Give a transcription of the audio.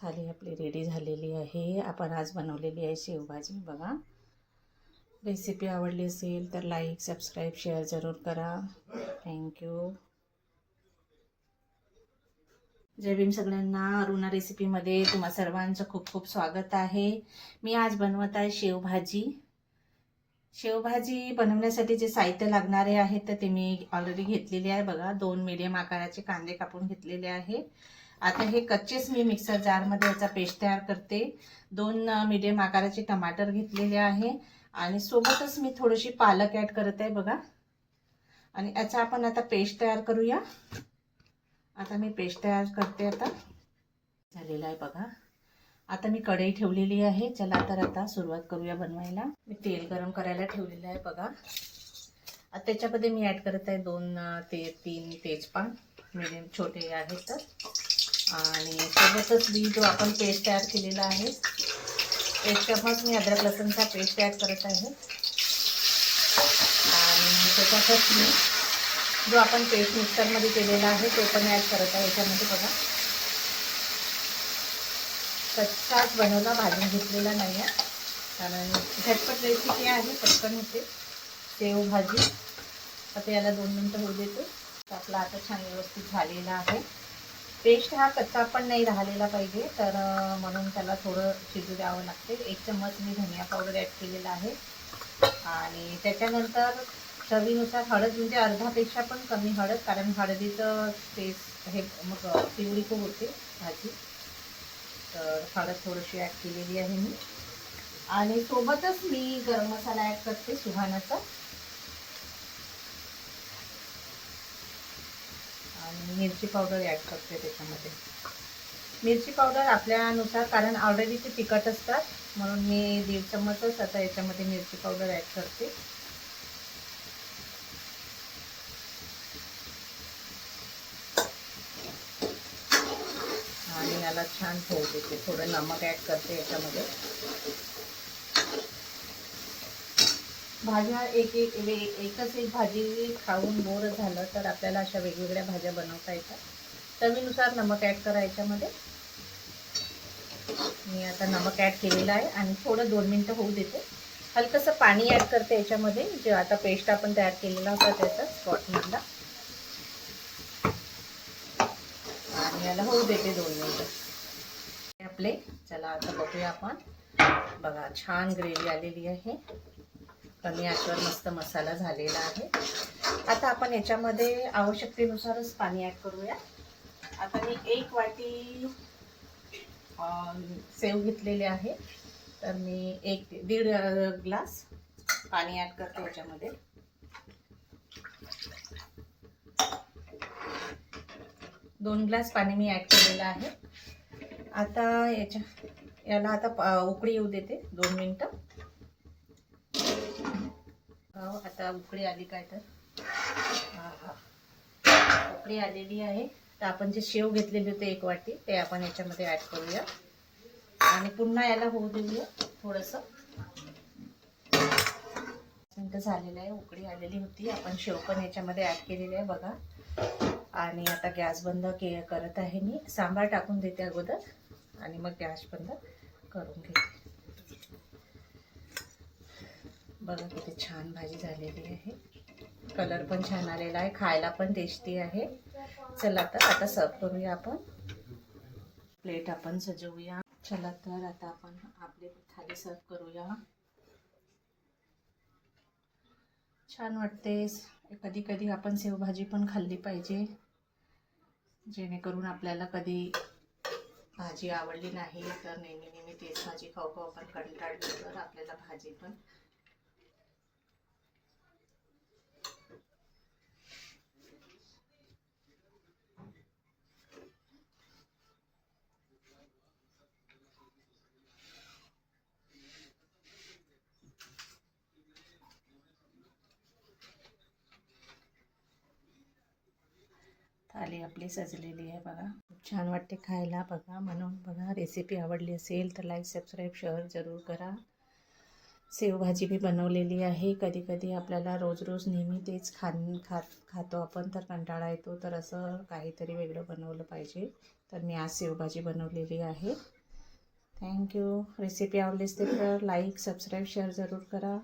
थाली आपली रेडी झालेली आहे. आपण आज बनवलेली आहे शेवभाजी. बघा, रेसिपी आवडली असेल तर लाईक, सबस्क्राईब, शेअर जरूर करा. थँक्यू. जय भीम सगळ्यांना. अरुणा रेसिपीमध्ये तुम्हा सर्वांचं खूप खूप स्वागत आहे. मी आज बनवत आहे शेवभाजी. शेवभाजी बनवण्यासाठी जे साहित्य लागणारे आहेत तर ते मी ऑलरेडी घेतलेले आहे. बघा, 2 मीडियम आकाराचे कांदे कापून घेतलेले आहे. आता हे कच्चेच मी मिक्सर जारमध्ये याचा पेस्ट तयार करते. 2 मीडियम आकाराचे टमाटर घेतलेले आहे आणि सोबतच मी थोडीशी पालक ॲड करत आहे. बघा, आणि याचा आपण आता पेस्ट तयार करूया. आता मी पेस्ट तयार करते. आता झालेला आहे. बघा, आता मी कढई ठेवलेली आहे. चला तर आता सुरुवात करूया बनवायला. मी तेल गरम करायला ठेवलेलं आहे. बघा, आता त्याच्यामध्ये मी ॲड करत आहे 2 ते 3 तेजपान मीडियम छोटे आहेत तर, आणि सोबतच मी जो आपण पेस्ट तयार केलेला आहे 1 चम्मच मी अद्रक लसूणचा पेस्ट ॲड करत आहे. आणि त्याच्यातच मी जो आपण पेस्ट मिक्सरमध्ये केलेला आहे तो पण ॲड करत आहे याच्यामध्ये. बघा, कच्चाच बनवला, भाजून घेतलेला नाही आहे, कारण झटपट रेसिपी आहे, पटकन होते शेवभाजी. आता याला 2 मिनिटं होऊ देतो. तर आपला आता छान व्यवस्थित झालेला आहे. पेस्ट हा कच्चा पण नाही राहिलेला पाहिजे, तर म्हणून त्याला थोडं शिजू द्यावं लागते. 1 चम्मच मी धनिया पावडर ॲड केलेला आहे आणि त्याच्यानंतर चवीनुसार हळद, म्हणजे अर्धापेक्षा पण कमी हळद, कारण हळदीचं टेस्ट हे मग पिवळी खूप होते भाजी, तर हळद थोडीशी ॲड केलेली आहे मी. आणि सोबतच मी गरम मसाला ॲड करते सुहानाचा, आणि मिरची पावडर ॲड करते त्याच्यामध्ये. मिरची पावडर आपल्यानुसार, कारण ऑलरेडी ते तिखट असतात, म्हणून मी 1.5 चम्मचच आता याच्यामध्ये मिरची पावडर ॲड करते. आणि याला छान होऊ देते. थोडं नमक ॲड करते याच्यामध्ये. भाज्या एकच एक भाजी खाऊन बोर झालं तर आपल्याला अशा वेगवेगळ्या भाज्या बनवता येतात. चवीनुसार नमक ॲड करा याच्यामध्ये. मी आता नमक ॲड केलेलं आहे आणि थोडं 2 मिनिटं होऊ देते. हलकंसं पाणी ॲड करते याच्यामध्ये, जे आता पेस्ट आपण तयार केलेला होता त्याचा स्पॉटमधला, आणि याला होऊ देते 2 मिनिटं आपले. चला आता बघूया आपण. बघा, छान ग्रेव्ही आलेली आहे. कमी आचेवर मस्त मसाला झालेला आहे. आता आपण याच्यामध्ये आवश्यकतेनुसारच पाणी ॲड करूया. आता मी 1 वाटी सेव घेतलेले आहे, तर मी 1-1.5 ग्लास पाणी ॲड करते याच्यामध्ये. दोन ग्लास पाणी मी ॲड केलेलं आहे. आता याला आता उकळी येऊ देते 2 मिनिटं. आता उकळी आली काय तर, उकळी आलेली आहे. तर आपण जे शेव घेतलेले होते 1 वाटी, ते आपण याच्यामध्ये ॲड करूया आणि पुन्हा याला होऊ देऊया थोडंसं. मिनिटं झालेलं आहे, उकळी आलेली होती. आपण शेव पण याच्यामध्ये ॲड केलेली आहे. बघा, आणि आता गॅस बंद करत आहे मी. सांबार टाकून देते अगोदर आणि मग गॅस बंद करून घेते. बघा किती छान भाजी झालेली आहे. कलर पण छान आलेला आहे, खायला पण टेस्टी आहे. चला तर आता सर्व करूया आपण. प्लेट आपण सजवूया. चला तर आता आपण आपली थाली सर्व करूया. छान वाटते. कधी कधी आपण शेवभाजी पण खाल्ली पाहिजे, जेणेकरून आपल्याला कधी भाजी आवडली नाही तर नेहमी नेहमी तेच भाजी खाऊ खाऊ आपण कंटाळलो तर आपल्याला भाजी पण थाली आपली सजलेली आहे. बघा, छान वाटते खायला. बघा, म्हणून बघा, रेसिपी आवडली असेल तर लाईक, सबस्क्राईब, शेअर जरूर करा. शेवभाजी मी बनवलेली आहे. कधी कधी आपल्याला रोज रोज नेहमी तेच खातो आपण, तर कंटाळा येतो, तर असं काहीतरी वेगळं बनवलं पाहिजे. तर मी आज शेवभाजी बनवलेली आहे. थँक्यू. रेसिपी आवडलीच तर लाईक, सबस्क्राईब, शेअर जरूर करा.